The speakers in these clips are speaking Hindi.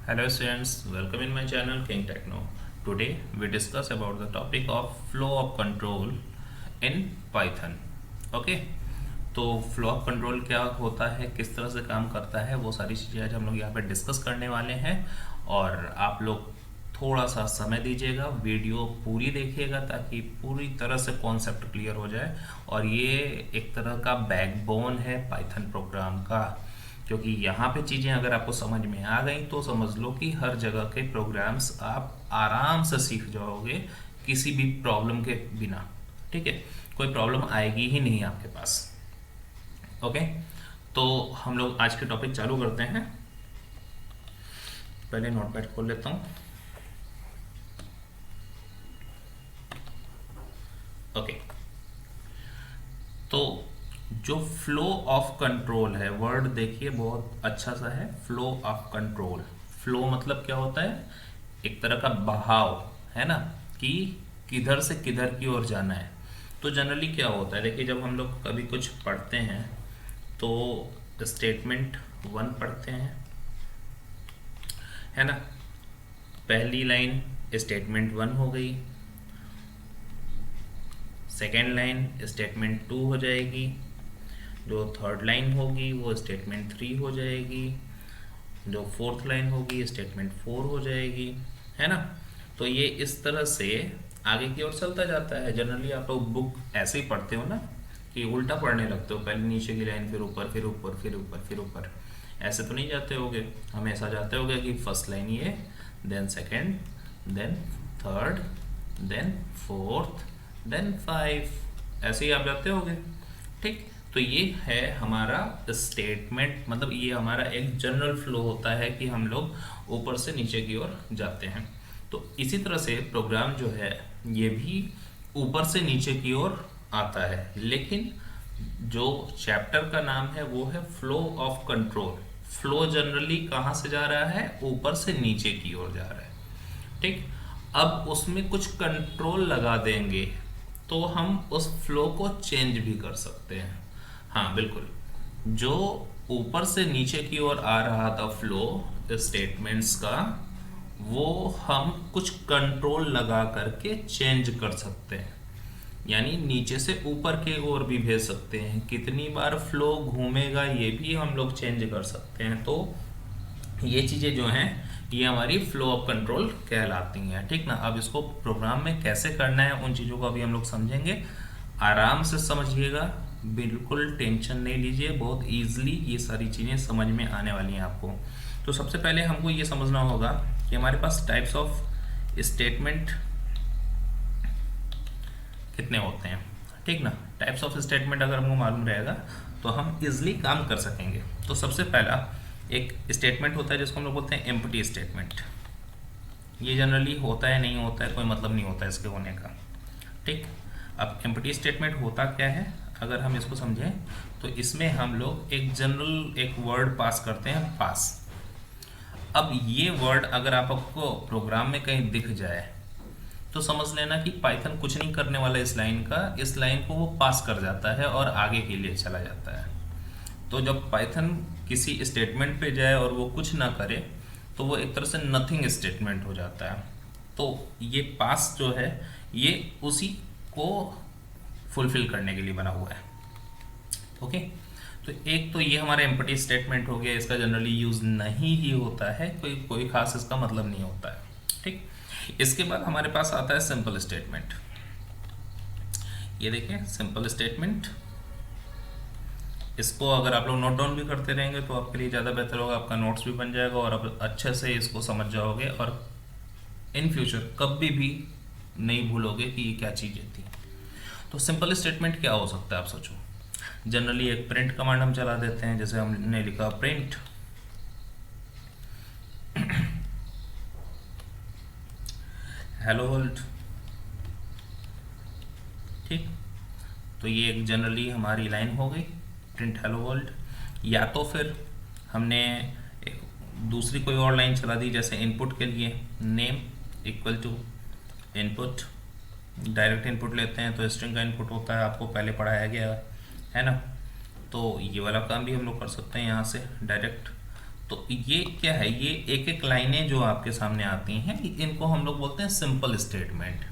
Hello students, welcome in my channel King Techno. Today we discuss about the topic of flow of control in Python. Okay, तो फ्लो ऑफ कंट्रोल क्या होता है, किस तरह से काम करता है, वो सारी चीज़ें आज हम लोग यहाँ पे डिस्कस करने वाले हैं। और आप लोग थोड़ा सा समय दीजिएगा, वीडियो पूरी देखिएगा ताकि पूरी तरह से कॉन्सेप्ट क्लियर हो जाए। और ये एक तरह का बैकबोन है पाइथन प्रोग्राम का, क्योंकि यहाँ पे चीज़ें अगर आपको समझ में आ गई तो समझ लो कि हर जगह के प्रोग्राम्स आप आराम से सीख जाओगे किसी भी प्रॉब्लम के बिना। ठीक है, कोई प्रॉब्लम आएगी ही नहीं आपके पास। ओके, तो हम लोग आज के टॉपिक चालू करते हैं। पहले नोटपैड खोल लेता हूँ। ओके, तो जो फ्लो ऑफ कंट्रोल है, वर्ड देखिए बहुत अच्छा सा है, फ्लो ऑफ कंट्रोल। फ्लो मतलब क्या होता है, एक तरह का बहाव है ना, कि किधर से किधर की ओर जाना है। तो जनरली क्या होता है, देखिए जब हम लोग कभी कुछ पढ़ते हैं तो स्टेटमेंट 1 पढ़ते हैं, है ना। पहली लाइन स्टेटमेंट 1 हो गई, सेकेंड लाइन स्टेटमेंट 2 हो जाएगी, जो थर्ड लाइन होगी वो स्टेटमेंट 3 हो जाएगी, जो फोर्थ लाइन होगी स्टेटमेंट 4 हो जाएगी, है ना। तो ये इस तरह से आगे की ओर चलता जाता है। जनरली आप लोग बुक ऐसे ही पढ़ते हो ना, कि उल्टा पढ़ने लगते हो, पहले नीचे की लाइन फिर ऊपर फिर ऊपर फिर ऊपर फिर ऊपर। ऐसे तो नहीं जाते होगे, हमेशा जाते होगे कि फर्स्ट लाइन ये, then second, then third, then fourth, then 5, ऐसे ही आप जाते होगे। ठीक, तो ये है हमारा स्टेटमेंट, मतलब ये हमारा एक जनरल फ्लो होता है कि हम लोग ऊपर से नीचे की ओर जाते हैं। तो इसी तरह से प्रोग्राम जो है ये भी ऊपर से नीचे की ओर आता है, लेकिन जो चैप्टर का नाम है वो है flow of control. Flow generally कहाँ से जा रहा है, ऊपर से नीचे की ओर जा रहा है। ठीक, अब उसमें कुछ कंट्रोल लगा देंगे तो हम उस फ्लो को चेंज भी कर सकते हैं। हाँ बिल्कुल, जो ऊपर से नीचे की ओर आ रहा था फ्लो स्टेटमेंट्स का, वो हम कुछ कंट्रोल लगा करके चेंज कर सकते हैं। यानी नीचे से ऊपर के ओर भी भेज सकते हैं, कितनी बार फ्लो घूमेगा ये भी हम लोग चेंज कर सकते हैं। तो ये चीज़ें जो हैं ये हमारी फ्लो ऑफ कंट्रोल कहलाती हैं। ठीक ना, अब इसको प्रोग्राम में कैसे करना है उन चीज़ों को अभी हम लोग समझेंगे। आराम से समझिएगा, बिल्कुल टेंशन नहीं लीजिए, बहुत ईजिली ये सारी चीज़ें समझ में आने वाली हैं आपको। तो सबसे पहले हमको ये समझना होगा कि हमारे पास टाइप्स ऑफ स्टेटमेंट कितने होते हैं। ठीक ना, टाइप्स ऑफ स्टेटमेंट अगर हमको मालूम रहेगा तो हम इजिली काम कर सकेंगे। तो सबसे पहला एक स्टेटमेंट होता है जिसको हम लोग बोलते हैं एम्प्टी स्टेटमेंट। ये जनरली होता है नहीं होता है कोई मतलब नहीं होता है इसके होने का। ठीक, अब एम्प्टी स्टेटमेंट होता क्या है अगर हम इसको समझें, तो इसमें हम लोग एक जनरल एक वर्ड पास करते हैं, पास। अब ये वर्ड अगर आपको प्रोग्राम में कहीं दिख जाए तो समझ लेना कि पाइथन कुछ नहीं करने वाला इस लाइन का, इस लाइन को वो पास कर जाता है और आगे के लिए चला जाता है। तो जब पाइथन किसी स्टेटमेंट पे जाए और वो कुछ ना करे तो वो एक तरह से नथिंग स्टेटमेंट हो जाता है। तो ये पास जो है ये उसी को फुलफिल करने के लिए बना हुआ है। ओके, तो एक तो ये हमारा एम्प्टी स्टेटमेंट हो गया, इसका जनरली यूज नहीं ही होता है, कोई खास इसका मतलब नहीं होता है। ठीक, इसके बाद हमारे पास आता है सिंपल स्टेटमेंट। ये देखिए सिंपल स्टेटमेंट, इसको अगर आप लोग नोट डाउन भी करते रहेंगे तो आपके लिए ज़्यादा बेहतर होगा, आपका नोट्स भी बन जाएगा और आप अच्छे से इसको समझ जाओगे और इन फ्यूचर कभी भी नहीं भूलोगे कि ये क्या चीज़ें थी। तो सिंपल स्टेटमेंट क्या हो सकता है आप सोचो। जनरली एक प्रिंट कमांड हम चला देते हैं, जैसे हमने लिखा प्रिंट हेलो वर्ल्ड। ठीक, तो ये एक जनरली हमारी लाइन हो गई, प्रिंट हेलो वर्ल्ड। या तो फिर हमने एक दूसरी कोई और लाइन चला दी, जैसे इनपुट के लिए name equal to input. Direct input लेते हैं तो स्ट्रिंग का इनपुट होता है, आपको पहले पढ़ाया गया है ना। तो ये वाला काम भी हम लोग कर सकते हैं यहाँ से डायरेक्ट। तो ये क्या है, ये एक एक लाइनें जो आपके सामने आती हैं इनको हम लोग बोलते हैं सिंपल स्टेटमेंट।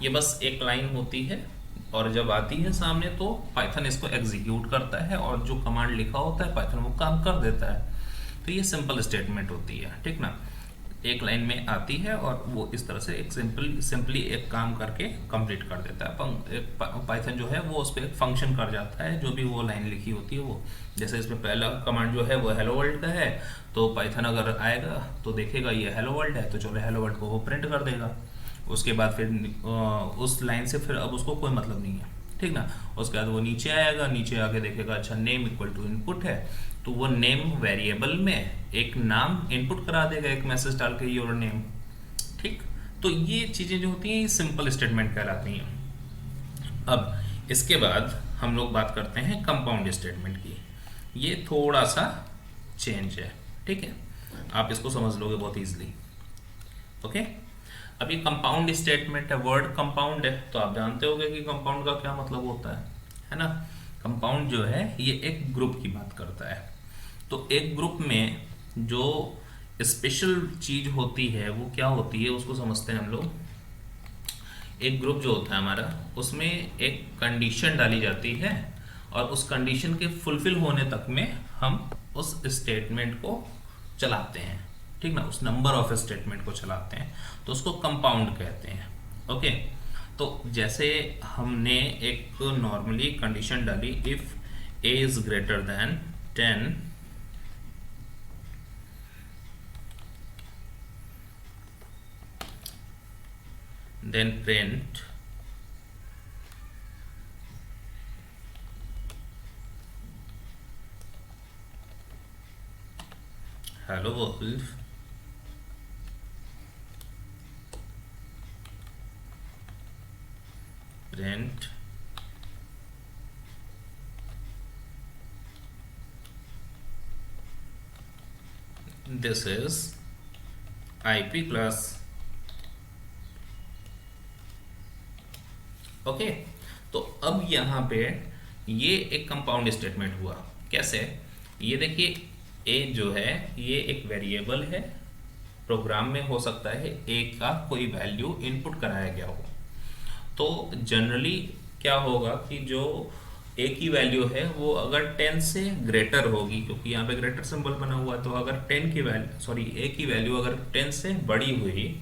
ये बस एक लाइन होती है और जब आती है सामने तो पाइथन इसको एग्जीक्यूट करता है और जो कमांड लिखा होता है पाइथन वो काम कर देता है। तो ये सिंपल स्टेटमेंट होती है, ठीक ना। एक लाइन में आती है और वो इस तरह से एक सिंपली एक काम करके कंप्लीट कर देता है। पाइथन जो है वो उस पर एक फंक्शन कर जाता है जो भी वो लाइन लिखी होती है वो। जैसे इसमें पहला कमांड जो है वो हेलो वर्ल्ड का है, तो पाइथन अगर आएगा तो देखेगा ये हेलो वर्ल्ड है, तो चलो हेलो वर्ल्ड को वो प्रिंट कर देगा। उसके बाद फिर उस लाइन से फिर अब उसको कोई मतलब नहीं है, ठीक ना। उसके बाद वो नीचे आएगा, नीचे आके देखेगा अच्छा नेम इक्वल टू इनपुट है, तो वो नेम वेरिएबल में एक नाम इनपुट करा देगा, एक मैसेज डाल के योर नेम, ठीक। तो ये चीज़ें जो होती हैं ये सिंपल स्टेटमेंट कहलाती हैं। अब इसके बाद हम लोग बात करते हैं कंपाउंड स्टेटमेंट की। ये थोड़ा सा चेंज है, ठीक है, आप इसको समझ लोगे बहुत ईजिली। ओके, अब ये कंपाउंड स्टेटमेंट है, वर्ड कंपाउंड है, तो आप जानते होंगे कि कंपाउंड का क्या मतलब होता है ना। कंपाउंड जो है ये एक ग्रुप की बात करता है। तो एक ग्रुप में जो स्पेशल चीज होती है वो क्या होती है उसको समझते हैं हम लोग। एक ग्रुप जो होता है हमारा उसमें एक कंडीशन डाली जाती है और उस कंडीशन के फुलफिल होने तक में हम उस स्टेटमेंट को चलाते हैं, ठीक ना, उस नंबर ऑफ स्टेटमेंट को चलाते हैं, तो उसको कंपाउंड कहते हैं। ओके, तो जैसे हमने एक नॉर्मली कंडीशन डाली if a is greater than 10 then print hello world, print this is IP class। Okay, तो अब यहाँ पे ये एक कंपाउंड स्टेटमेंट हुआ। कैसे, ये देखिए ए जो है ये एक वेरिएबल है, प्रोग्राम में हो सकता है ए का कोई वैल्यू इनपुट कराया गया हो। तो जनरली क्या होगा कि जो ए की वैल्यू है वो अगर 10 से ग्रेटर होगी, क्योंकि यहाँ पे ग्रेटर सिंबल बना हुआ है, तो अगर 10 की वैल्यू सॉरी ए की वैल्यू अगर 10 से बड़ी हुई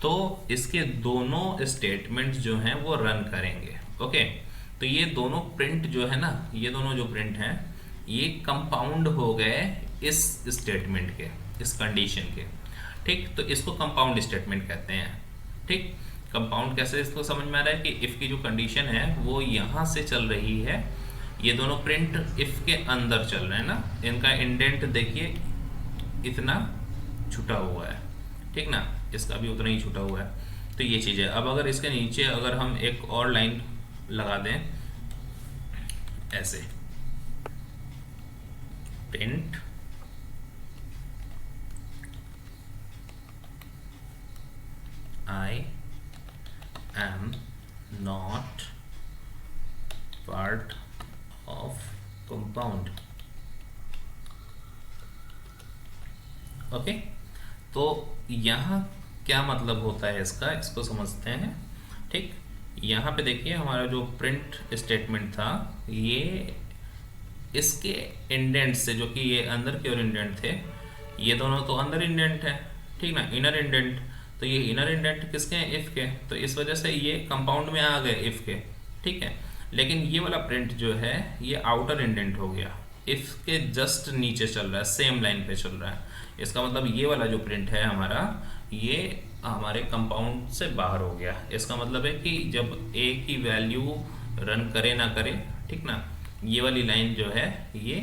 तो इसके दोनों स्टेटमेंट्स जो हैं वो रन करेंगे। ओके, तो ये दोनों प्रिंट जो है ना, ये दोनों जो प्रिंट हैं ये कंपाउंड हो गए इस स्टेटमेंट के, इस कंडीशन के, ठीक। तो इसको कंपाउंड स्टेटमेंट कहते हैं, ठीक। कंपाउंड कैसे इसको समझ में आ रहा है कि इफ की जो कंडीशन है वो यहाँ से चल रही है, ये दोनों प्रिंट इफ के अंदर चल रहे हैं ना, इनका इंडेंट देखिए इतना छुटा हुआ है, ठीक ना, इसका भी उतना ही छुटा हुआ है। तो ये चीज़ है। अब अगर इसके नीचे अगर हम एक और लाइन लगा दें ऐसे, print I am not part of compound. Okay, तो यहाँ क्या मतलब होता है इसका, इसको समझते हैं, ठीक। यहाँ पे देखिए हमारा जो प्रिंट स्टेटमेंट था ये इसके इंडेंट से, जो कि ये अंदर के और इंडेंट थे, ये दोनों तो अंदर इंडेंट है, ठीक ना, इनर इंडेंट, तो ये इनर इंडेंट किसके हैं, इफ के, तो इस वजह से ये कंपाउंड में आ गए इफ के, ठीक है। लेकिन ये वाला प्रिंट जो है ये आउटर इंडेंट हो गया, इफ के जस्ट नीचे चल रहा है, सेम लाइन पे चल रहा है। इसका मतलब ये वाला जो प्रिंट है हमारा ये हमारे कंपाउंड से बाहर हो गया। इसका मतलब है कि जब ए की वैल्यू रन करे ना करे, ठीक ना, ये वाली लाइन जो है ये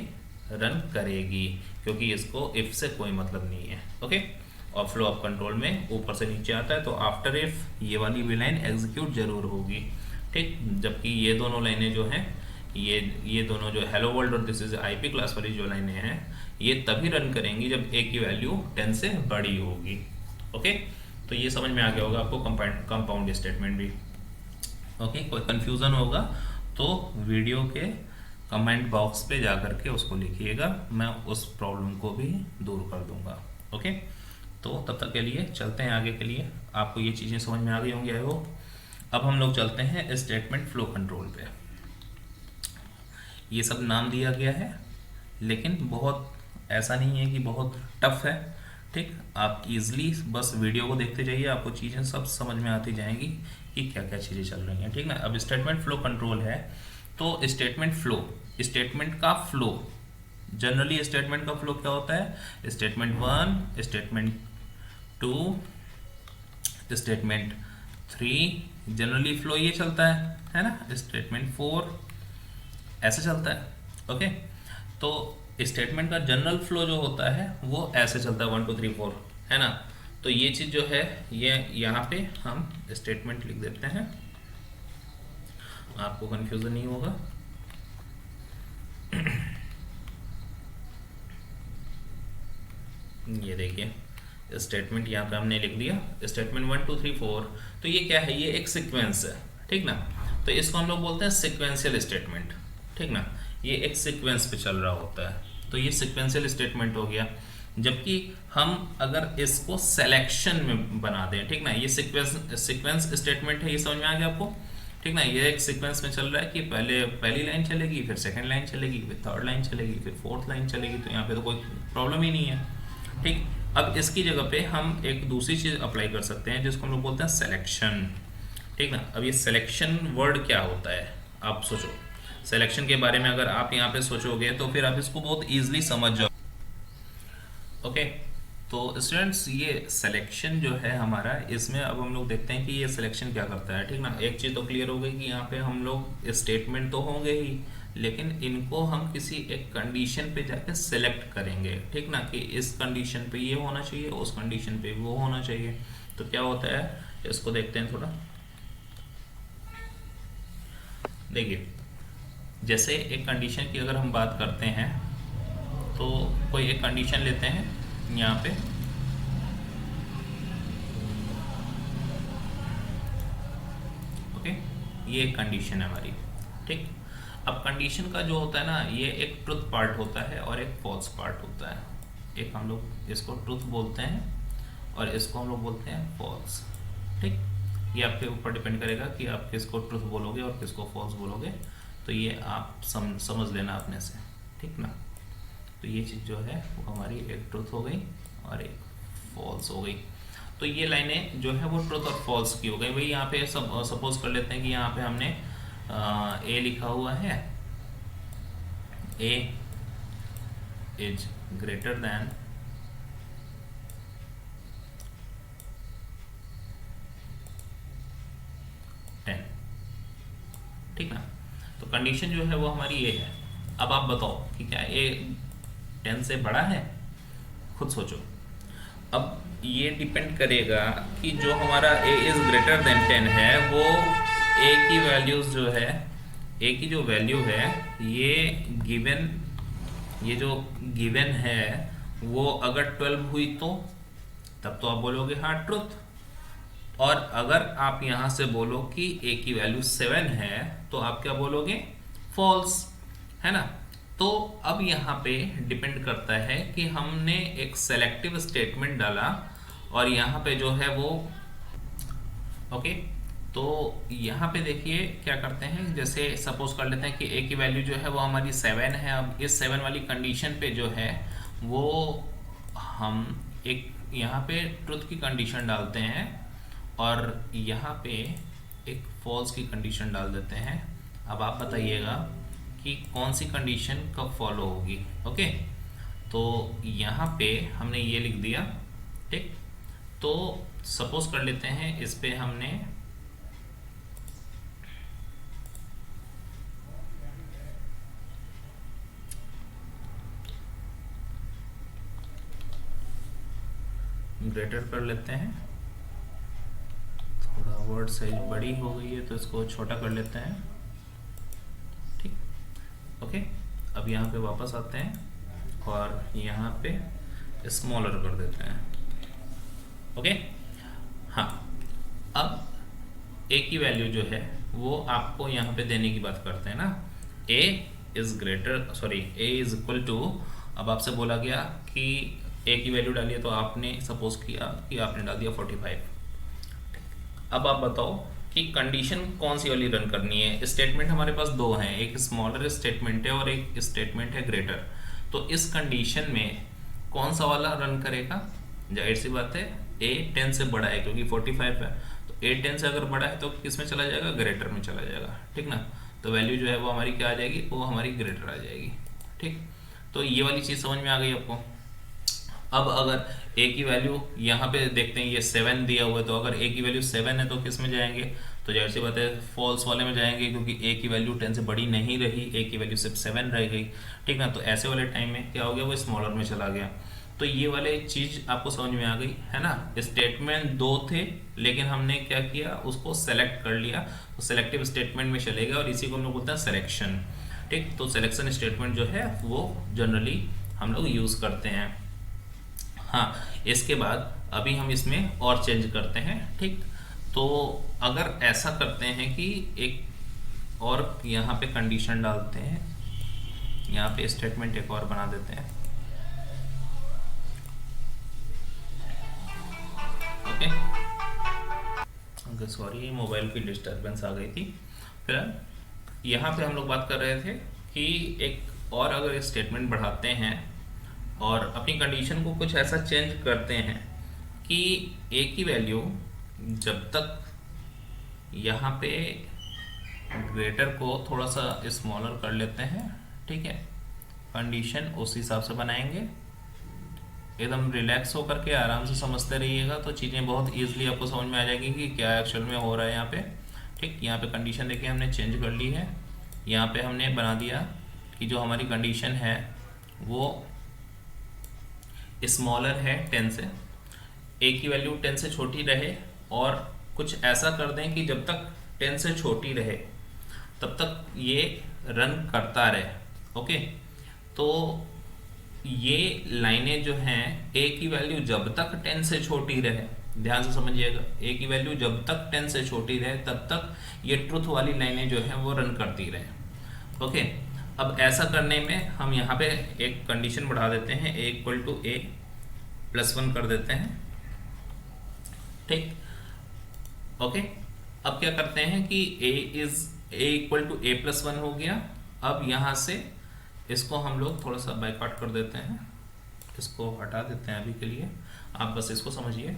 रन करेगी, क्योंकि इसको इफ से कोई मतलब नहीं है। ओके, और फ्लो ऑफ कंट्रोल में ऊपर से नीचे आता है, तो आफ्टर इफ ये वाली भी लाइन एग्जीक्यूट जरूर होगी, ठीक। जबकि ये दोनों लाइनें जो हैं ये दोनों जो हेलो वर्ल्ड और दिस इज आईपी क्लास वाली जो लाइनें हैं ये तभी रन करेंगी जब ए की वैल्यू 10 से बड़ी होगी। ओके, तो ये समझ में आ गया होगा आपको कंपाउंड स्टेटमेंट भी। ओके, कोई कंफ्यूजन होगा तो वीडियो के कमेंट बॉक्स पे जा करके उसको लिखिएगा, मैं उस प्रॉब्लम को भी दूर कर दूंगा। ओके, तो तब तक के लिए चलते हैं आगे के लिए। आपको ये चीज़ें समझ में आ गई होंगी आई होप। अब हम लोग चलते हैं स्टेटमेंट फ्लो कंट्रोल पे। ये सब नाम दिया गया है, लेकिन बहुत ऐसा नहीं है कि बहुत टफ है। ठीक, आप इजली बस वीडियो को देखते जाइए, आपको चीज़ें सब समझ में आती जाएंगी कि क्या क्या चीज़ें चल रही हैं। ठीक ना, अब स्टेटमेंट फ्लो कंट्रोल है, तो स्टेटमेंट फ्लो, स्टेटमेंट का फ्लो, जनरली स्टेटमेंट का फ्लो क्या होता है? Statement 1, statement 2, statement 3, generally flow ये चलता है ना। स्टेटमेंट 4 ऐसे चलता है। ओके, तो स्टेटमेंट का जनरल फ्लो जो होता है वो ऐसे चलता है 1 2 3 4, है ना। तो ये चीज़ जो है ये यहाँ पे हम स्टेटमेंट लिख देते हैं, आपको कंफ्यूजन नहीं होगा। ये देखिए स्टेटमेंट यहाँ पे हमने लिख दिया, स्टेटमेंट 1 2 3 4। तो ये क्या है? ये एक सीक्वेंस है, ठीक ना। तो इसको हम लोग बोलते हैं सीक्वेंशियल स्टेटमेंट, ठीक ना। ये एक सीक्वेंस पे चल रहा होता है, तो ये सीक्वेंशियल स्टेटमेंट हो गया। जबकि हम अगर इसको सिलेक्शन में बना दें, ठीक ना, ये सीक्वेंस स्टेटमेंट है, ये समझ में आ गया आपको, ठीक ना। ये एक सीक्वेंस में चल रहा है कि पहले पहली लाइन चलेगी, फिर सेकंड लाइन चलेगी, फिर थर्ड लाइन चलेगी, फिर फोर्थ लाइन चलेगी। तो यहाँ पे तो कोई प्रॉब्लम ही नहीं है, ठीक। अब इसकी जगह पे हम एक दूसरी चीज़ अप्लाई कर सकते हैं जिसको हम लोग बोलते हैं सिलेक्शन, ठीक ना। अब ये सिलेक्शन वर्ड क्या होता है, आप सोचो। सिलेक्शन के बारे में अगर आप यहाँ पे सोचोगे तो फिर आप इसको बहुत ईजिली समझ जाओ। ओके, तो स्टूडेंट्स ये सिलेक्शन जो है हमारा, इसमें अब हम लोग देखते हैं कि ये सिलेक्शन क्या करता है, ठीक ना। एक चीज़ तो क्लियर हो गई कि यहाँ पे हम लोग स्टेटमेंट तो होंगे ही, लेकिन इनको हम किसी एक कंडीशन पे जाके सिलेक्ट करेंगे, ठीक ना, कि इस कंडीशन पे ये होना चाहिए, उस कंडीशन पे वो होना चाहिए। तो क्या होता है, इसको देखते हैं थोड़ा। देखिए, जैसे एक कंडीशन की अगर हम बात करते हैं, तो कोई एक कंडीशन लेते हैं यहाँ पे, ओके, ये एक कंडीशन है हमारी, ठीक। अब कंडीशन का जो होता है ना, ये एक ट्रुथ पार्ट होता है और एक फॉल्स पार्ट होता है। एक हम लोग इसको ट्रुथ बोलते हैं और इसको हम लोग बोलते हैं फॉल्स, ठीक। ये आपके ऊपर डिपेंड करेगा कि आप किसको ट्रुथ बोलोगे और किसको फॉल्स बोलोगे। तो ये आप समझ लेना अपने से, ठीक ना। तो ये चीज़ जो है वो हमारी एक ट्रुथ हो गई और एक फॉल्स हो गई। तो ये लाइनें जो है वो ट्रुथ और फॉल्स की हो गई। वही यहाँ पे सपोज कर लेते हैं कि यहाँ पे हमने ए लिखा हुआ है, ए इज ग्रेटर दैन 10, ठीक ना। तो कंडीशन जो है वो हमारी ये है। अब आप बताओ कि क्या ए 10 से बड़ा है? खुद सोचो। अब ये डिपेंड करेगा कि जो हमारा ए इज ग्रेटर देन 10 है, वो ए की वैल्यूज जो है, ए की जो वैल्यू है, ये जो गिवन है वो अगर 12 हुई तो तब तो आप बोलोगे हाँ ट्रुथ। और अगर आप यहाँ से बोलो कि ए की वैल्यू 7 है तो आप क्या बोलोगे? फॉल्स, है ना। तो अब यहाँ पे डिपेंड करता है कि हमने एक सेलेक्टिव स्टेटमेंट डाला और यहाँ पे जो है वो ओके। तो यहाँ पे देखिए क्या करते हैं, जैसे सपोज कर लेते हैं कि ए की वैल्यू जो है वो हमारी 7 है। अब इस 7 वाली कंडीशन पे जो है वो हम एक यहाँ पे ट्रुथ की कंडीशन डालते हैं और यहाँ पे एक फॉल्स की कंडीशन डाल देते हैं। अब आप बताइएगा कि कौन सी कंडीशन कब फॉलो होगी। ओके, तो यहाँ पे हमने ये लिख दिया, ठीक। तो सपोज कर लेते हैं इस पे हमने ग्रेटर कर लेते हैं, थोड़ा वर्ड साइज बड़ी हो गई है तो इसको छोटा कर लेते हैं, ठीक। ओके, अब यहाँ पे वापस आते हैं और यहाँ पे स्मॉलर कर देते हैं। ओके, हाँ, अब ए की वैल्यू जो है वो आपको यहाँ पे देने की बात करते हैं ना। A is greater sorry a is equal to, अब आपसे बोला गया कि ए की वैल्यू डालिए, तो आपने सपोज किया कि आपने डाल दिया 45। अब आप बताओ कि कंडीशन कौन सी वाली रन करनी है। स्टेटमेंट हमारे पास दो हैं, एक स्मॉलर स्टेटमेंट है और एक स्टेटमेंट है ग्रेटर। तो इस कंडीशन में कौन सा वाला रन करेगा? जाहिर सी बात है ए 10 से बड़ा है, क्योंकि 45 है, तो ए 10 से अगर बड़ा है तो किस में चला जाएगा? ग्रेटर में चला जाएगा, ठीक ना। तो वैल्यू जो है वो हमारी क्या आ जाएगी? वो हमारी ग्रेटर आ जाएगी, ठीक। तो ये वाली चीज़ समझ में आ गई आपको। अब अगर ए की वैल्यू यहाँ पे देखते हैं, ये 7 दिया हुआ है, तो अगर ए की वैल्यू 7 है तो किस में जाएंगे? तो जाहिर सी बात है फॉल्स वाले में जाएंगे, क्योंकि ए की वैल्यू 10 से बड़ी नहीं रही, ए की वैल्यू सिर्फ 7 रह गई, ठीक ना। तो ऐसे वाले टाइम में क्या हो गया? वो स्मॉलर में चला गया। तो ये वाले चीज़ आपको समझ में आ गई है ना। स्टेटमेंट दो थे, लेकिन हमने क्या किया? उसको सेलेक्ट कर लिया, तो सेलेक्टिव स्टेटमेंट में चले गए, और इसी को हम लोग बोलते हैं सिलेक्शन, ठीक। तो सिलेक्शन स्टेटमेंट जो है वो जनरली हम लोग यूज़ करते हैं। हाँ, इसके बाद अभी हम इसमें और चेंज करते हैं, ठीक। तो अगर ऐसा करते हैं कि एक और यहाँ पे कंडीशन डालते हैं, यहाँ पे स्टेटमेंट एक और बना देते हैं, ओके। सॉरी, मोबाइल की डिस्टरबेंस आ गई थी। फिर यहाँ पे हम लोग बात कर रहे थे कि एक और अगर स्टेटमेंट बढ़ाते हैं और अपनी कंडीशन को कुछ ऐसा चेंज करते हैं कि ए की वैल्यू जब तक यहाँ पे ग्रेटर को थोड़ा सा स्मॉलर कर लेते हैं, ठीक है। कंडीशन उस हिसाब से बनाएंगे, एकदम रिलैक्स होकर के आराम से समझते रहिएगा, तो चीज़ें बहुत ईजिली आपको समझ में आ जाएगी कि क्या एक्चुअल में हो रहा है यहाँ पे, ठीक। यहाँ पे कंडीशन देखिए हमने चेंज कर ली है। यहाँ पे हमने बना दिया कि जो हमारी कंडीशन है वो स्मॉलर है 10 से, ए की वैल्यू 10 से छोटी रहे, और कुछ ऐसा कर दें कि जब तक 10 से छोटी रहे तब तक ये रन करता रहे, ओके। तो ये लाइनें जो हैं, ए की वैल्यू जब तक 10 से छोटी रहे, ध्यान से समझिएगा, ए की वैल्यू जब तक 10 से छोटी रहे तब तक ये ट्रुथ वाली लाइनें जो हैं वो रन करती रहे, ओके। अब ऐसा करने में हम यहाँ पे एक कंडीशन बढ़ा देते हैं, ए इक्वल टू ए प्लस 1 कर देते हैं, ठीक, ओके। अब क्या करते हैं कि ए इक्वल टू ए प्लस 1 हो गया। अब यहाँ से इसको हम लोग थोड़ा सा बाइकआउट कर देते हैं, इसको हटा देते हैं अभी के लिए। आप बस इसको समझिए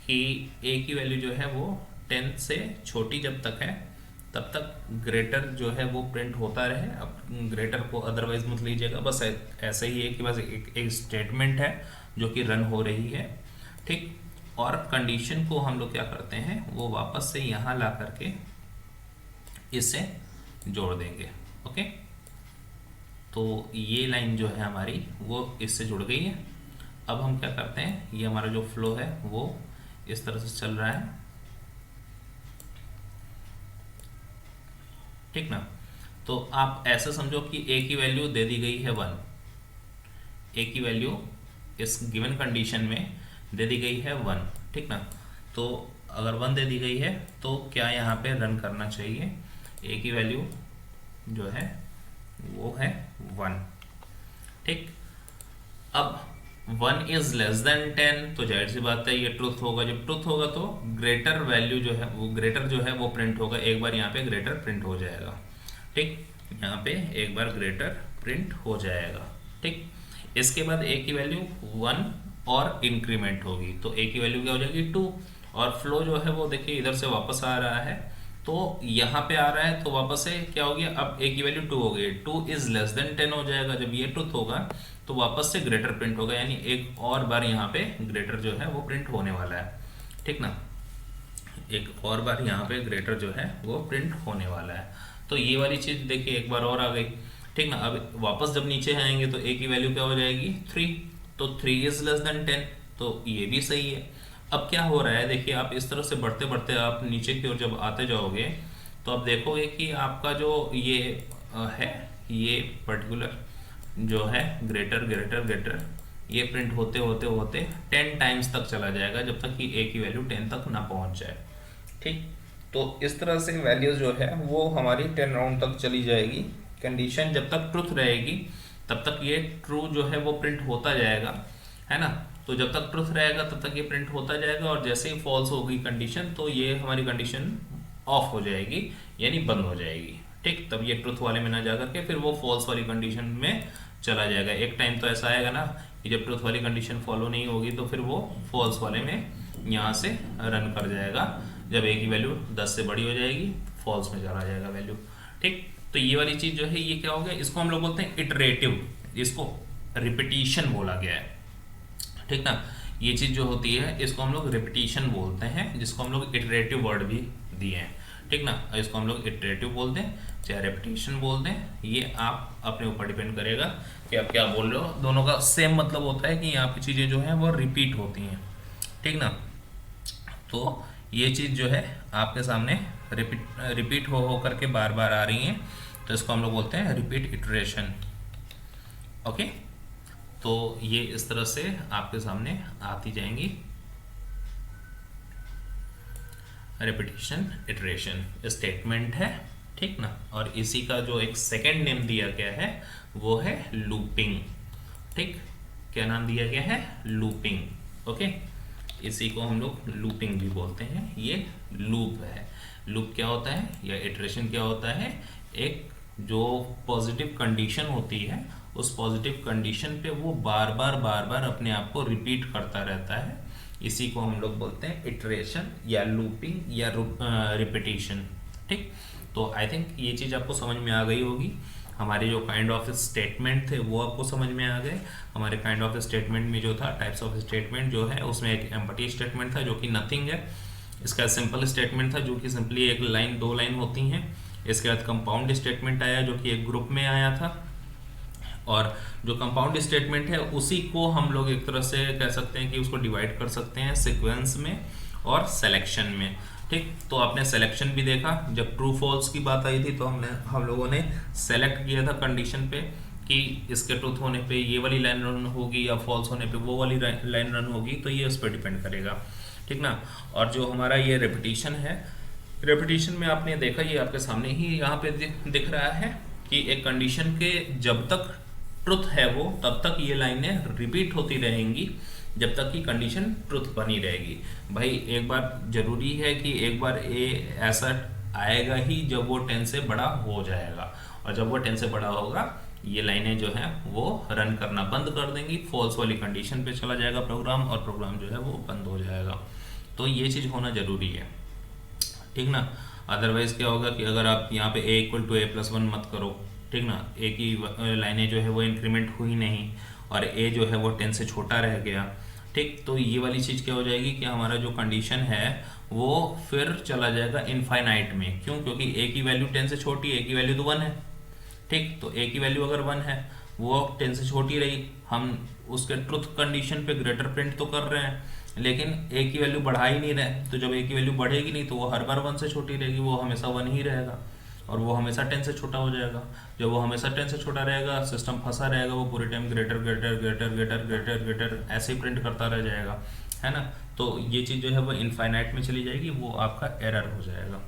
कि ए की वैल्यू जो है वो 10 से छोटी जब तक है तब तक ग्रेटर जो है वो प्रिंट होता रहे। अब ग्रेटर को अदरवाइज मत लीजिएगा, बस ऐसे ही है कि बस एक स्टेटमेंट है जो कि रन हो रही है, ठीक। और कंडीशन को हम लोग क्या करते हैं, वो वापस से यहाँ ला करके इससे जोड़ देंगे, ओके। तो ये लाइन जो है हमारी वो इससे जुड़ गई है। अब हम क्या करते हैं, ये हमारा जो फ्लो है वो इस तरह से चल रहा है, ठीक ना। तो आप ऐसा समझो कि ए की वैल्यू दे दी गई है 1, ए की वैल्यू इस गिवन कंडीशन में दे दी गई है 1, ठीक ना। तो अगर 1 दे दी गई है तो क्या यहाँ पे रन करना चाहिए? ए की वैल्यू जो है वो है 1, ठीक। अब 1 इज लेस देन 10, तो जाहिर सी बात है ये ट्रुथ होगा। जब ट्रुथ होगा तो ग्रेटर वैल्यू जो है वो ग्रेटर जो है वो प्रिंट होगा। एक बार यहाँ पे ग्रेटर प्रिंट हो जाएगा, ठीक। यहाँ पे एक बार ग्रेटर प्रिंट हो जाएगा, ठीक। इसके बाद ए की वैल्यू 1 और इंक्रीमेंट होगी, तो ए की वैल्यू क्या हो जाएगी 2, और फ्लो जो है वो देखिए इधर से वापस आ रहा है, तो यहाँ पे आ रहा है, तो वापस से क्या हो गया, अब ए की वैल्यू 2 हो गई, 2 इज लेस देन 10 हो जाएगा। जब ये ट्रुथ होगा तो वापस से ग्रेटर प्रिंट होगा, यानी एक और बार यहाँ पे ग्रेटर जो है वो प्रिंट होने वाला है, ठीक ना। एक और बार यहाँ पे ग्रेटर जो है वो प्रिंट होने वाला है। तो ये वाली चीज़ देखिए एक बार और आ गई, ठीक ना। अब वापस जब नीचे आएंगे तो ए की वैल्यू क्या हो जाएगी 3, तो 3 इज लेस देन 10, तो ये भी सही है। अब क्या हो रहा है देखिए, आप इस तरह से बढ़ते बढ़ते आप नीचे की ओर जब आते जाओगे तो आप देखोगे कि आपका जो ये है, ये पर्टिकुलर जो है ग्रेटर ग्रेटर ग्रेटर, ये प्रिंट होते होते होते 10 टाइम्स तक चला जाएगा, जब तक कि ए की वैल्यू 10 तक ना पहुंच जाए, ठीक। तो इस तरह से वैल्यूज जो है वो हमारी 10 राउंड तक चली जाएगी, कंडीशन जब तक ट्रुथ रहेगी तब तक ये ट्रू जो है वो प्रिंट होता जाएगा, है ना। तो जब तक ट्रुथ रहेगा तब तक ये प्रिंट होता जाएगा, और जैसे ही फॉल्स होगी कंडीशन तो ये हमारी कंडीशन ऑफ हो जाएगी, यानी बंद हो जाएगी, ठीक। तब ये ट्रुथ वाले में ना जा करके फिर वो फॉल्स वाली कंडीशन में चला जाएगा। एक टाइम तो ऐसा आएगा ना कि जब ट्रुथ वाली कंडीशन फॉलो नहीं होगी तो फिर वो फॉल्स वाले में यहाँ से रन कर जाएगा। जब ए की वैल्यू 10 से बड़ी हो जाएगी फॉल्स में चला जाएगा वैल्यू, ठीक। तो ये वाली चीज़ जो है ये क्या हो गया, इसको हम लोग बोलते हैं इटरेटिव, इसको रिपीटिशन बोला गया है, ठीक ना। ये चीज़ जो होती है इसको हम लोग रिपीटिशन बोलते हैं, जिसको हम लोग इटरेटिव वर्ड भी दिए हैं, ठीक ना। इसको हम लोग इटरेटिव बोलते हैं चाहे रेपिटेशन बोलते हैं, ये आप अपने ऊपर डिपेंड करेगा कि आप क्या बोल रहे हो। दोनों का सेम मतलब होता है कि यहाँ पे चीज़ें जो हैं वो रिपीट होती हैं, ठीक ना। तो ये चीज़ जो है आपके सामने रिपीट हो करके बार बार आ रही हैं, तो इसको हम लोग बोलते हैं रिपीट इटरेशन, ओके। तो ये इस तरह से आपके सामने आती जाएंगी रिपीटिशन इटरेशन स्टेटमेंट है, ठीक ना। और इसी का जो एक सेकंड नेम दिया गया है वो है लूपिंग, ठीक। क्या नाम दिया गया है, लूपिंग, ओके। इसी को हम लोग लूपिंग भी बोलते हैं। ये लूप है। लूप क्या होता है या इटरेशन क्या होता है, एक जो पॉजिटिव कंडीशन होती है उस पॉजिटिव कंडीशन पे वो बार बार अपने आप को रिपीट करता रहता है, इसी को हम लोग बोलते हैं इटरेशन या लूपिंग या रिपीटिशन, ठीक। तो आई थिंक ये चीज़ आपको समझ में आ गई होगी। हमारे जो काइंड ऑफ स्टेटमेंट थे वो आपको समझ में आ गए। हमारे काइंड ऑफ स्टेटमेंट में जो था टाइप्स ऑफ स्टेटमेंट जो है उसमें एक एम्पटी स्टेटमेंट था जो कि नथिंग है। इसका सिंपल स्टेटमेंट था जो कि सिंपली एक लाइन दो लाइन होती हैं। इसके बाद कंपाउंड स्टेटमेंट आया जो कि एक ग्रुप में आया था, और जो कंपाउंड स्टेटमेंट है उसी को हम लोग एक तरह से कह सकते हैं कि उसको डिवाइड कर सकते हैं सीक्वेंस में और सिलेक्शन में, ठीक। तो आपने सिलेक्शन भी देखा, जब ट्रू फॉल्स की बात आई थी तो हम लोगों ने सेलेक्ट किया था कंडीशन पे कि इसके ट्रूथ होने पे ये वाली लाइन रन होगी या फॉल्स होने पे वो वाली लाइन रन होगी, तो ये उस पर डिपेंड करेगा, ठीक ना। और जो हमारा ये रेपिटेशन है, रेपिटेशन में आपने देखा ये आपके सामने ही यहाँ पे दिख रहा है कि एक कंडीशन के जब तक ट्रुथ है वो तब तक ये लाइनें रिपीट होती रहेंगी जब तक कि कंडीशन ट्रुथ बनी रहेगी। भाई एक बार जरूरी है कि एक बार ए ऐसा आएगा ही जब वो 10 से बड़ा हो जाएगा, और जब वो 10 से बड़ा होगा ये लाइनें जो हैं वो रन करना बंद कर देंगी, फॉल्स वाली कंडीशन पे चला जाएगा प्रोग्राम, और प्रोग्राम जो है वो बंद हो जाएगा। तो ये चीज़ होना जरूरी है, ठीक ना। अदरवाइज क्या होगा कि अगर आप यहाँ पे a = a+1 मत करो, ठीक ना, ए की लाइनें जो है वो इंक्रीमेंट हुई नहीं और ए जो है वो 10 से छोटा रह गया, ठीक। तो ये वाली चीज़ क्या हो जाएगी कि हमारा जो कंडीशन है वो फिर चला जाएगा इनफाइनाइट में। क्यों? क्योंकि ए की वैल्यू 10 से छोटी, ए की वैल्यू तो 1 है, ठीक। तो ए की वैल्यू अगर 1 है वो 10 से छोटी रही, हम उसके ट्रुथ कंडीशन पे ग्रेटर प्रिंट तो कर रहे हैं लेकिन ए की वैल्यू बढ़ा ही नहीं रहे, तो जब ए की वैल्यू बढ़ेगी नहीं तो वो हर बार 1 से छोटी रहेगी, वो हमेशा 1 ही रहेगा, और वो हमेशा 10 से छोटा हो जाएगा। जब वो हमेशा 10 से छोटा रहेगा सिस्टम फंसा रहेगा, वो पूरे time greater greater greater greater greater greater ऐसे ही प्रिंट करता रह जाएगा, है ना। तो ये चीज़ जो है वो इनफाइनाइट में चली जाएगी, वो आपका एरर हो जाएगा,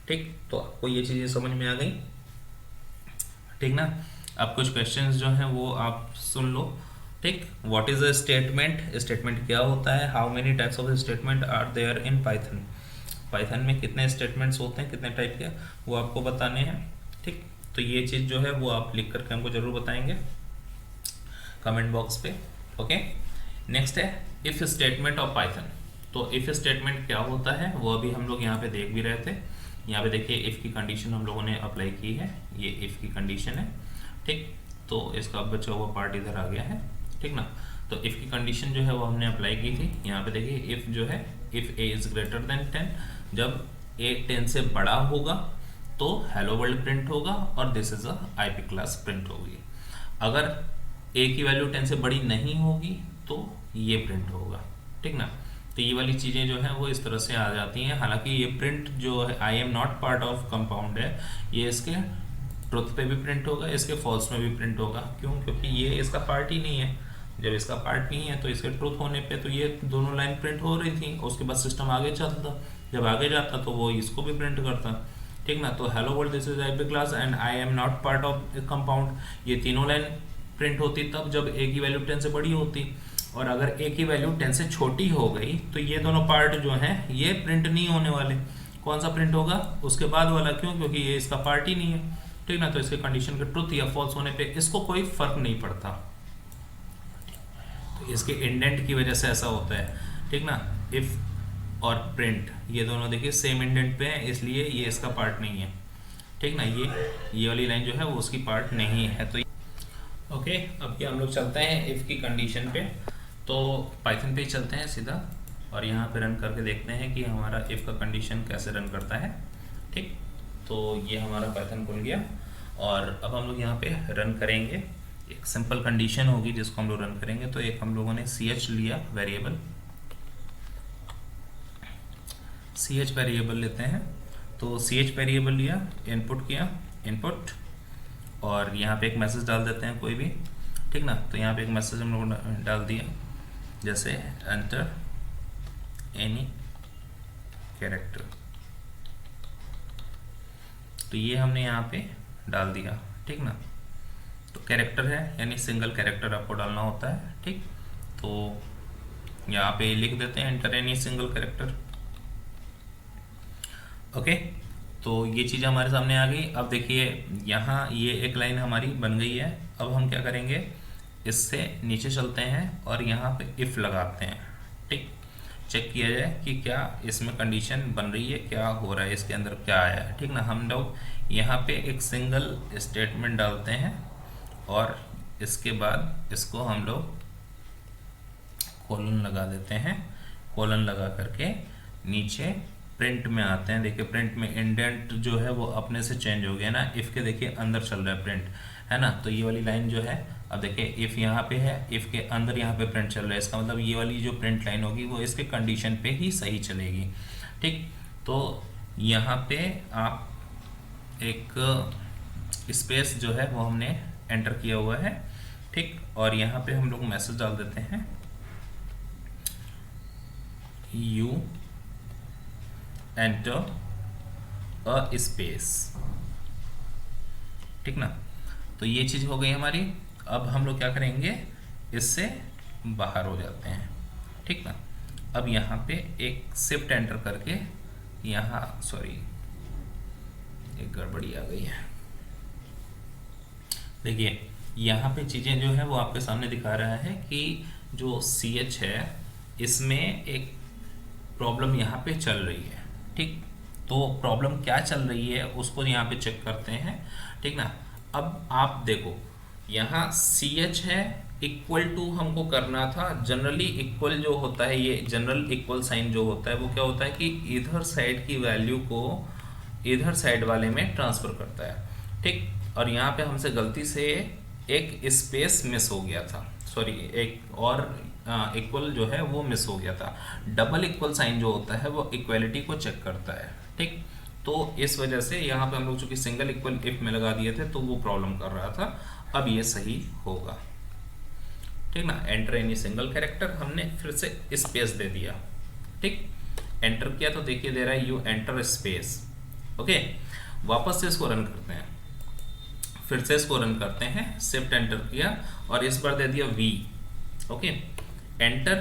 ठीक। तो आपको ये चीज़ें समझ में आ गई, ठीक ना। अब कुछ क्वेश्चंस जो हैं वो आप सुन लो, ठीक। What is a statement, statement क्या होता है, how many types of statement are there in Python, Python में कितने स्टेटमेंट्स होते हैं, कितने टाइप के, वो आपको बताने हैं, ठीक। तो ये चीज़ जो है वो आप लिख करके हमको ज़रूर बताएंगे कमेंट बॉक्स पे, ओके। नेक्स्ट है इफ़ स्टेटमेंट ऑफ पाइथन। तो इफ़ स्टेटमेंट क्या होता है वो अभी हम लोग यहाँ पे देख भी रहे थे। यहाँ पे देखिए इफ़ की कंडीशन हम लोगों ने अप्लाई की है, ये इफ़ की कंडीशन है, ठीक। तो इसका बचा हुआ पार्ट इधर आ गया है, ठीक ना। तो इफ़ की कंडीशन जो है वो हमने अप्लाई की थी। यहाँ पे देखिए इफ़ जो है if A is greater than 10, जब ए 10 से बड़ा होगा तो हेलो वर्ल्ड प्रिंट होगा और this is a IP class print होगी। अगर ए की वैल्यू 10 से बड़ी नहीं होगी तो ये प्रिंट होगा, ठीक ना। तो ये वाली चीज़ें जो हैं वो इस तरह से आ जाती हैं। हालांकि ये प्रिंट जो है I am not part of compound है, ये इसके ट्रुथ पे भी प्रिंट होगा, इसके फॉल्स में भी प्रिंट होगा। क्यों? क्योंकि ये इसका पार्ट ही नहीं है। जब इसका पार्ट नहीं है तो इसके ट्रुथ होने पे तो ये दोनों लाइन प्रिंट हो रही थी, उसके बाद सिस्टम आगे चलता, जब आगे जाता तो वो इसको भी प्रिंट करता, ठीक ना। तो hello world this is IP class and I am not part of compound, ये तीनों लाइन प्रिंट होती तब जब ए की वैल्यू 10 से बड़ी होती, और अगर ए की वैल्यू 10 से छोटी हो गई तो ये दोनों पार्ट जो हैं ये प्रिंट नहीं होने वाले। कौन सा प्रिंट होगा? उसके बाद वाला। क्यों? क्योंकि ये इसका पार्ट ही नहीं है, ठीक ना। तो इसके कंडीशन के ट्रुथ या फॉल्स होने पे इसको कोई फर्क नहीं पड़ता, तो इसके इंडेंट की वजह से ऐसा होता है, ठीक ना। इफ और प्रिंट ये दोनों देखिए सेम इंडेंट पे है, इसलिए ये इसका पार्ट नहीं है, ठीक ना। ये वाली लाइन जो है वो उसकी पार्ट नहीं है। तो ओके, अब क्या हम लोग चलते हैं इफ़ की कंडीशन पे। तो पाइथन पे ही चलते हैं सीधा, और यहाँ पे रन करके देखते हैं कि हमारा इफ़ का कंडीशन कैसे रन करता है, ठीक। तो ये हमारा पाइथन खुल गया, और अब हम लोग यहाँ पे रन करेंगे। एक सिंपल कंडीशन होगी जिसको हम लोग रन करेंगे। तो एक हम लोगों ने ch लिया वेरिएबल, ch वेरिएबल लेते हैं। तो ch वेरिएबल लिया, इनपुट किया, इनपुट, और यहाँ पे एक मैसेज डाल देते हैं कोई भी, ठीक ना। तो यहाँ पे एक मैसेज हम लोग डाल दिया, जैसे एंटर एनी कैरेक्टर, तो ये हमने यहाँ पे डाल दिया, ठीक ना। तो कैरेक्टर है यानी सिंगल कैरेक्टर आपको डालना होता है, ठीक। तो यहाँ पे लिख देते हैं enter any single character, okay. तो ये चीज़ हमारे सामने आ गई। अब देखिए यहाँ ये एक लाइन हमारी बन गई है। अब हम क्या करेंगे, इससे नीचे चलते हैं और यहाँ पे इफ़ लगाते हैं, ठीक। चेक किया जाए कि क्या इसमें कंडीशन बन रही है, क्या हो रहा है, इसके अंदर क्या आया है, ठीक ना। हम लोग यहाँ पे एक सिंगल स्टेटमेंट डालते हैं और इसके बाद इसको हम लोग कोलन लगा देते हैं। कोलन लगा करके नीचे प्रिंट में आते हैं। देखिए प्रिंट में इंडेंट जो है वो अपने से चेंज हो गया ना, इफ़ के देखिए अंदर चल रहा है प्रिंट, है ना। तो ये वाली लाइन जो है, अब देखिए इफ़ यहाँ पे है, इफ़ के अंदर यहाँ पे प्रिंट चल रहा है, इसका मतलब ये वाली जो प्रिंट लाइन होगी वो इसके कंडीशन पे ही सही चलेगी, ठीक। तो यहाँ पे आप एक स्पेस जो है वो हमने एंटर किया हुआ है, ठीक। और यहाँ पे हम लोग मैसेज डाल देते हैं यू एंटर अ स्पेस, ठीक ना। तो ये चीज़ हो गई हमारी। अब हम लोग क्या करेंगे, इससे बाहर हो जाते हैं, ठीक ना। अब यहाँ पे एक शिफ्ट एंटर करके यहाँ, सॉरी एक गड़बड़ी आ गई है। देखिए यहाँ पे चीज़ें जो है वो आपके सामने दिखा रहा है कि जो ch है इसमें एक प्रॉब्लम यहाँ पे चल रही है, ठीक। तो प्रॉब्लम क्या चल रही है उसको यहाँ पे चेक करते हैं, ठीक ना। अब आप देखो यहाँ ch है इक्वल टू हमको करना था। जनरली इक्वल जो होता है, ये जनरल इक्वल साइन जो होता है वो क्या होता है कि इधर साइड की वैल्यू को इधर साइड वाले में ट्रांसफ़र करता है, ठीक। और यहाँ पे हमसे गलती से एक स्पेस मिस हो गया था, सॉरी एक और इक्वल जो है वो मिस हो गया था। डबल इक्वल साइन जो होता है वो इक्वलिटी को चेक करता है, ठीक। तो इस वजह से यहाँ पे हम लोग चूंकि सिंगल इक्वल इफ में लगा दिए थे तो वो प्रॉब्लम कर रहा था। अब ये सही होगा, ठीक ना। एंटर एनी सिंगल कैरेक्टर, हमने फिर से स्पेस दे दिया, ठीक। एंटर किया तो देखिए दे रहा है यू एंटर स्पेस, ओके। वापस से इसको रन करते हैं, फिर से इसको रन करते हैं, शिफ्ट एंटर किया और इस बार दे दिया वी, ओके। एंटर,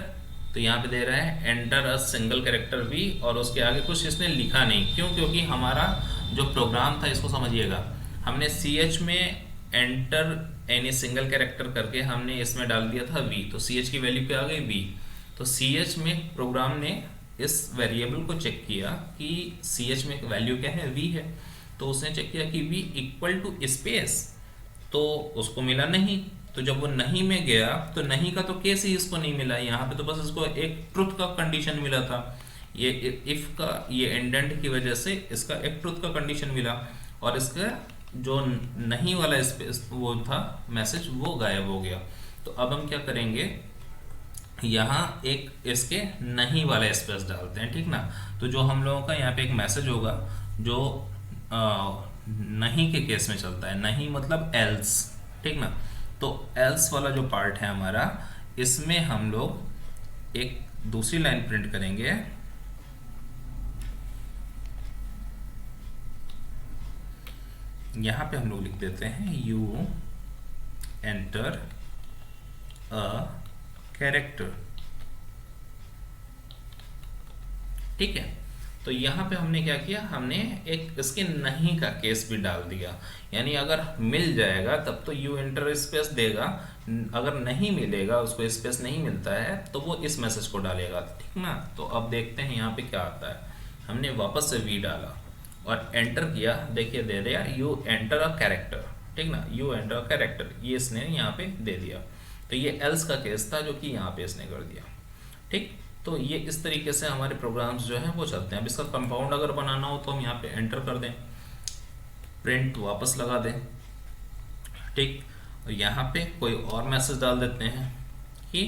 तो यहाँ पे दे रहा है enter a single character V, और उसके आगे कुछ इसने लिखा नहीं। क्यों? क्योंकि हमारा जो प्रोग्राम था, इसको समझिएगा, हमने ch में एंटर एनी सिंगल कैरेक्टर करके हमने इसमें डाल दिया था v, तो ch की वैल्यू क्या आ गई v। तो ch में प्रोग्राम ने इस वेरिएबल को चेक किया कि ch में वैल्यू क्या है, v है। तो उसने चेक किया कि v इक्वल टू स्पेस, तो उसको मिला नहीं। तो जब वो नहीं में गया तो नहीं का तो केस ही इसको नहीं मिला, यहाँ पे तो बस इसको एक ट्रुथ का कंडीशन मिला था। ये इफ का ये इंडेंट की वजह से इसका एक ट्रुथ का कंडीशन मिला, और इसका जो नहीं वाला स्पेस वो था मैसेज वो गायब हो गया। तो अब हम क्या करेंगे, यहाँ एक इसके नहीं वाला स्पेस डालते हैं, ठीक ना। तो जो हम लोगों का यहाँ पे एक मैसेज होगा जो नहीं के केस में चलता है, नहीं मतलब एल्स, ठीक ना। तो एल्स वाला जो पार्ट है हमारा, इसमें हम लोग एक दूसरी लाइन प्रिंट करेंगे, यहाँ पे हम लोग लिख देते हैं यू एंटर अ कैरेक्टर। ठीक है, तो यहाँ पे हमने क्या किया, हमने एक इसके नहीं का केस भी डाल दिया, यानी अगर मिल जाएगा तब तो यू एंटर स्पेस देगा, अगर नहीं मिलेगा, उसको स्पेस नहीं मिलता है तो वो इस मैसेज को डालेगा। ठीक ना, तो अब देखते हैं यहाँ पे क्या आता है। हमने वापस से वी डाला और एंटर किया, देखिए दे दिया यू एंटर अ कैरेक्टर। ठीक ना, यू एंटर अ कैरेक्टर, ये इसने यहाँ पे दे दिया। तो ये एल्स का केस था जो कि यहाँ पे इसने कर दिया। ठीक, तो ये इस तरीके से हमारे प्रोग्राम्स जो हैं वो चलते हैं। अब इसका कंपाउंड अगर बनाना हो तो हम यहाँ पे एंटर कर दें, प्रिंट वापस लगा दें। ठीक, और यहाँ पे कोई और मैसेज डाल देते हैं कि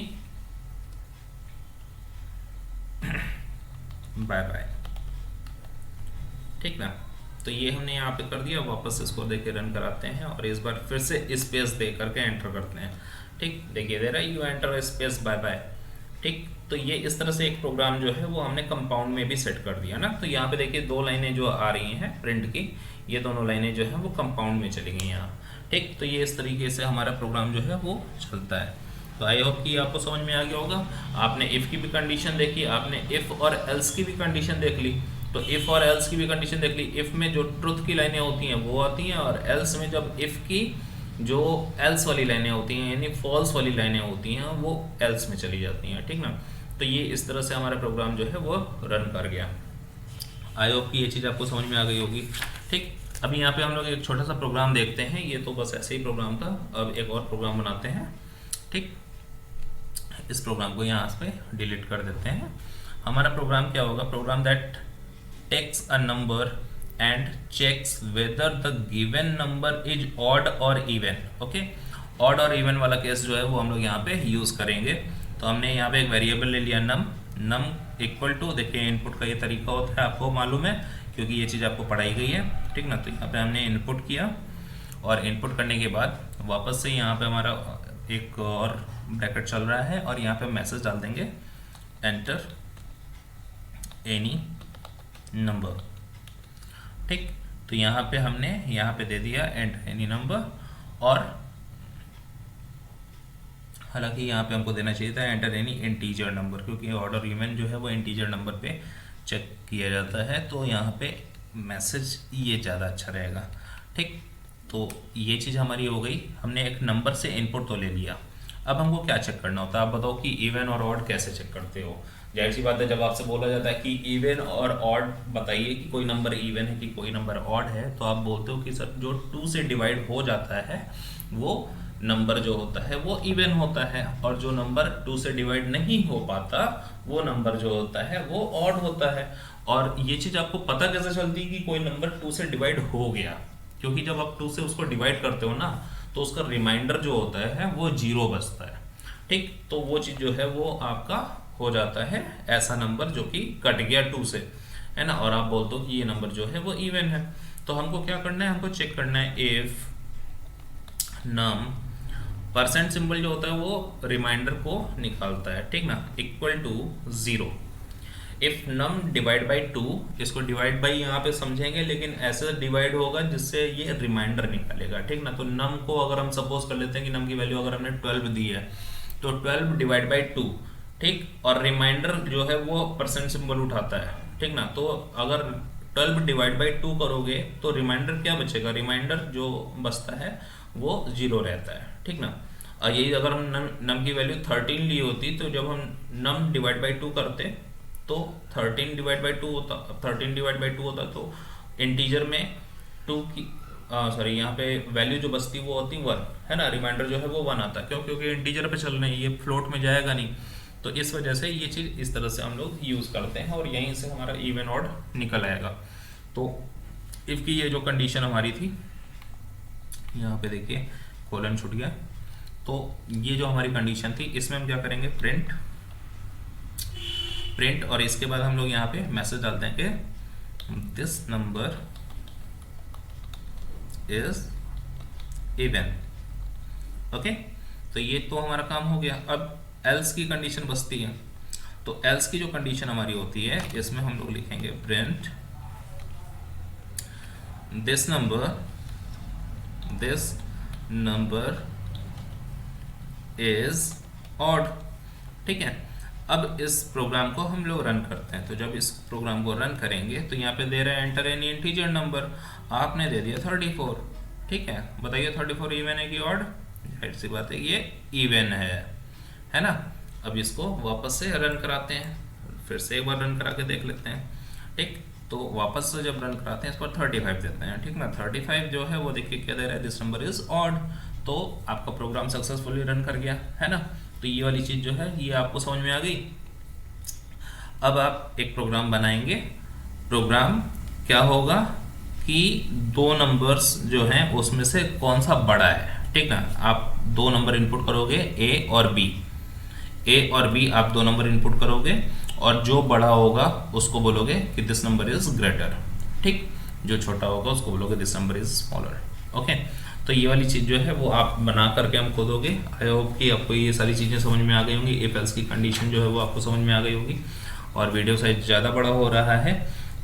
बाय बाय। ठीक ना, तो ये हमने यहाँ पे कर दिया। वापस इसको देके रन कराते हैं और इस बार फिर से स्पेस दे करके एंटर करते हैं। ठीक, देखिए दे रहा है you enter space bye bye. ठीक, तो ये इस तरह से एक प्रोग्राम जो है वो हमने कंपाउंड में भी सेट कर दिया ना। तो यहाँ पे देखिए दो लाइनें जो आ रही हैं प्रिंट की, ये दोनों लाइनें जो हैं वो कंपाउंड में चली गई यहाँ। ठीक, तो ये इस तरीके से हमारा प्रोग्राम जो है वो चलता है। तो आई होप कि आपको समझ में आ गया होगा। आपने इफ़ की भी कंडीशन देखी, आपने इफ़ और एल्स की भी कंडीशन देख ली। तो इफ़ और एल्स की भी कंडीशन देख ली, इफ़ में जो ट्रुथ की लाइनें होती हैं वो आती हैं, और एल्स में जब इफ़ की जो एल्स वाली लाइनें होती हैं यानी फॉल्स वाली लाइनें होती हैं वो एल्स में चली जाती हैं। ठीक ना, तो ये इस तरह से हमारा प्रोग्राम जो है वो रन कर गया। आई होप कि ये चीज़ आपको समझ में आ गई होगी। ठीक, अभी यहाँ पे हम लोग एक छोटा सा प्रोग्राम देखते हैं। ये तो बस ऐसे ही प्रोग्राम था, अब एक और प्रोग्राम बनाते हैं। ठीक, इस प्रोग्राम को यहाँ पे डिलीट कर देते हैं। हमारा प्रोग्राम क्या होगा, program that takes a number and checks whether the given number is odd और इवन। ओके, ऑड और इवन वाला केस जो है वो हम लोग यहाँ पे यूज़ करेंगे। तो हमने यहाँ पे एक वेरिएबल ले लिया नम इक्वल टू, देखिए इनपुट का ये तरीका होता है, आपको मालूम है क्योंकि ये चीज़ आपको पढ़ाई गई है। ठीक ना, तो यहाँ पे हमने इनपुट किया और इनपुट करने के बाद वापस से यहाँ पे हमारा एक और ब्रैकेट चल रहा है और यहाँ पे मैसेज डाल देंगे एंटर एनी नंबर। ठीक, तो यहाँ पे हमने यहाँ पे दे दिया एंटर एनी नंबर, और हालांकि यहाँ पे हमको देना चाहिए था एंटर एनी इंटीजर नंबर, क्योंकि ऑर्डर इवन जो है वो इंटीजर नंबर पे चेक किया जाता है। तो यहाँ पे मैसेज ये ज़्यादा अच्छा रहेगा। ठीक, तो ये चीज़ हमारी हो गई, हमने एक नंबर से इनपुट तो ले लिया। अब हमको क्या चेक करना होता है, आप बताओ कि इवन और ऑड कैसे चेक करते हो। जाहिर सी बात है, जब आपसे बोला जाता है कि इवन और ऑड बताइए कि कोई नंबर इवन है कि कोई नंबर ऑड है, तो आप बोलते हो कि सर जो 2 से डिवाइड हो जाता है वो नंबर जो होता है वो इवन होता है, और जो नंबर 2 से डिवाइड नहीं हो पाता वो नंबर जो होता है वो ऑड होता है। और ये चीज़ आपको पता कैसे चलती है कि कोई नंबर 2 से डिवाइड हो गया, क्योंकि जब आप 2 से उसको डिवाइड करते हो ना तो उसका रिमाइंडर जो होता है वो 0 बचता है। ठीक, तो वो चीज़ जो है वो आपका हो जाता है ऐसा नंबर जो कि कट गया 2 से, है ना, और आप बोलते हो कि ये नंबर जो है वो इवन है। तो हमको क्या करना है, हमको चेक करना है इफ नम परसेंट सिंबल जो होता है वो रिमाइंडर को निकालता है। ठीक ना, equal to 0। If num divide by 2, इसको डिवाइड बाई यहाँ पे समझेंगे, लेकिन ऐसे डिवाइड होगा जिससे ये रिमाइंडर निकालेगा। ठीक ना, तो नम को अगर हम सपोज कर लेते हैं कि नम की वैल्यू अगर हमने 12 दी है तो 12 डिवाइड बाई 2। ठीक, और रिमाइंडर जो है वो परसेंट सिंबल उठाता है। ठीक ना, तो अगर 12 डिवाइड बाई 2 करोगे तो रिमाइंडर क्या बचेगा, रिमाइंडर जो बचता है वो 0 रहता है। ठीक ना, और यही अगर हम नम की वैल्यू 13 ली होती तो जब हम नम डिवाइड बाई 2 करते तो 13 डिवाइड बाई 2 होता, 13 डिवाइड बाई 2 होता तो इंटीजर में 2 की सॉरी यहाँ पे वैल्यू जो बचती वो होती 1, है ना, रिमाइंडर जो है वो 1 आता। क्यों, क्योंकि इंटीजर पे चल रहे हैं, ये फ्लोट में जाएगा नहीं। तो इस वजह से ये चीज़ इस तरह से हम लोग यूज़ करते हैं और यहीं से हमारा इवन ऑड निकल आएगा। तो इफ़ की ये जो कंडीशन हमारी थी, यहाँ पे देखिए कोलन छूट गया, तो ये जो हमारी कंडीशन थी इसमें हम क्या करेंगे, प्रिंट और इसके बाद हम लोग यहाँ पे मैसेज डालते हैं कि this number is even. Okay, तो ये तो हमारा काम हो गया। अब एल्स की कंडीशन बचती है, तो एल्स की जो कंडीशन हमारी होती है इसमें हम लोग लिखेंगे print this number this number is odd. ठीक है, अब इस प्रोग्राम को हम लोग रन करते हैं। तो जब इस प्रोग्राम को रन करेंगे तो यहाँ पे दे रहा है एंटर एनी इंटीजर नंबर, आपने दे दिया 34। ठीक है, बताइए 34 इवन है कि ऑड? जाहिर सी बात है ये इवन है ना। अब इसको वापस से रन कराते हैं, फिर से एक बार रन करा के देख लेते हैं। ठीक, तो वापस से जब रन कराते हैं इस पर 35 देते हैं। ठीक ना, 35 जो है वो देखिए क्या दे रहा है, दिस नंबर इज ऑड। तो आपका प्रोग्राम सक्सेसफुली रन कर गया है ना। तो ये वाली चीज़ जो है ये आपको समझ में आ गई। अब आप एक प्रोग्राम बनाएंगे। प्रोग्राम क्या होगा कि दो नंबर्स जो हैं उसमें से कौन सा बड़ा है। ठीक ना, आप दो नंबर इनपुट करोगे ए और बी, ए और बी आप दो नंबर इनपुट करोगे और जो बड़ा होगा उसको बोलोगे कि दिस नंबर इज ग्रेटर। ठीक, जो छोटा होगा उसको बोलोगे this number is smaller. Okay, तो ये वाली चीज़ जो है वो आप बना करके हमको दोगे। आई होप कि आपको ये सारी चीज़ें समझ में आ गई होंगी, इफ एल्स की कंडीशन जो है वो आपको समझ में आ गई होगी। और वीडियो साइज ज़्यादा बड़ा हो रहा है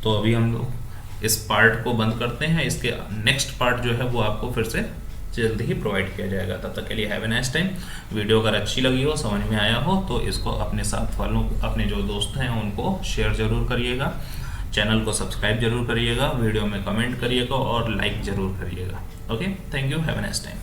तो अभी हम लोग इस पार्ट को बंद करते हैं। इसके नेक्स्ट पार्ट जो है वो आपको फिर से जल्द ही प्रोवाइड किया जाएगा। तब तक के लिए have a nice time. Video अगर अच्छी लगी हो, समझ में आया हो तो इसको अपने साथ वालों, अपने जो दोस्त हैं उनको शेयर ज़रूर करिएगा। चैनल को सब्सक्राइब जरूर करिएगा, वीडियो में कमेंट करिएगा और लाइक ज़रूर करिएगा। Okay, thank you, have a nice time.